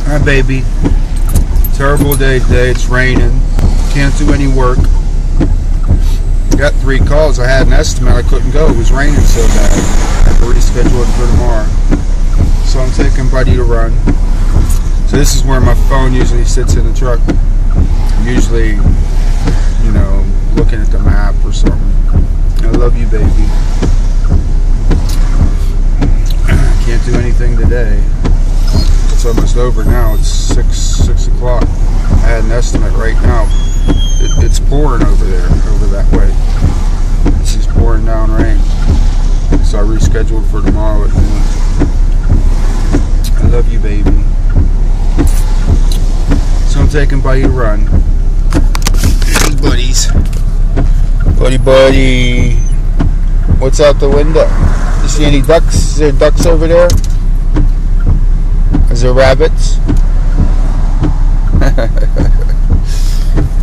Hi, baby. Terrible day today. It's raining. Can't do any work. Got 3 calls. I had an estimate. I couldn't go. It was raining so bad. I have to reschedule it for tomorrow. So I'm taking Buddy to run. So this is where my phone usually sits in the truck. I'm usually, you know, looking at the map or something. I love you, baby. Can't do anything today. It's almost over now. It's 6 o'clock. I had an estimate right now. It's pouring over there, over that way. This is pouring down rain. So I rescheduled for tomorrow at noon. I love you, baby. So I'm taking Buddy to run. Hey, buddies. Buddy. What's out the window? You see any ducks? Is there ducks over there? Is there rabbits?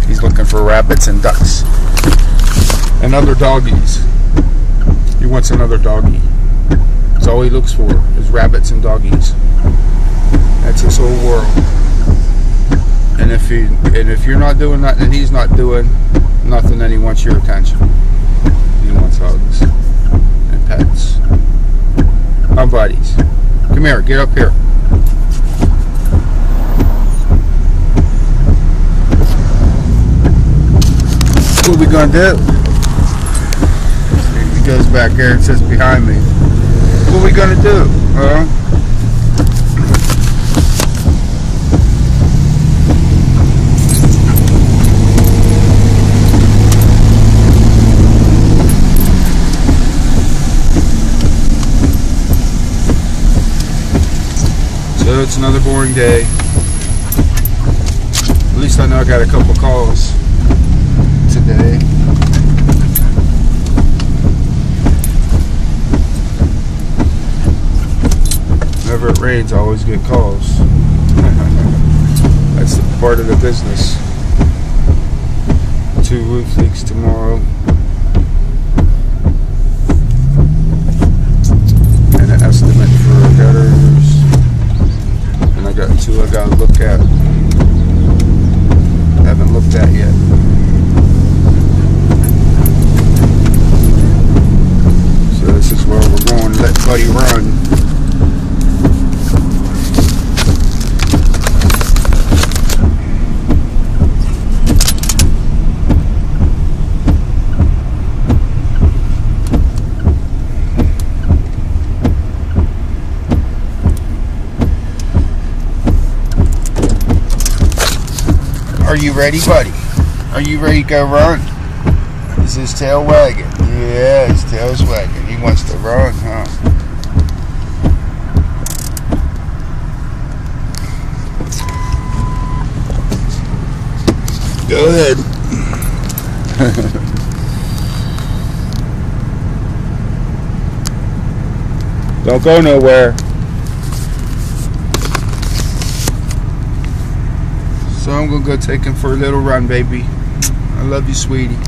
He's looking for rabbits and ducks. And other doggies. He wants another doggie. That's all he looks for, is rabbits and doggies. That's his whole world. And if you're not doing that, and he's not doing nothing, then he wants your attention. He wants hugs and pets. My buddies. Come here, get up here. What are we gonna do? He goes back there and sits behind me. What are we gonna do? Huh? So it's another boring day. At least I know I got a couple calls today. Whenever it rains, I always get calls. That's the part of the business. 2 roof leaks tomorrow. And an estimate for gutters. And I got 2 I gotta look at. Haven't looked at yet. So this is where we're going to let Buddy run. Are you ready, Buddy? Are you ready to go run? Is his tail wagging? Yeah, his tail's wagging. He wants to run, huh? Go ahead. Don't go nowhere. So I'm gonna go take him for a little run, baby. I love you, sweetie.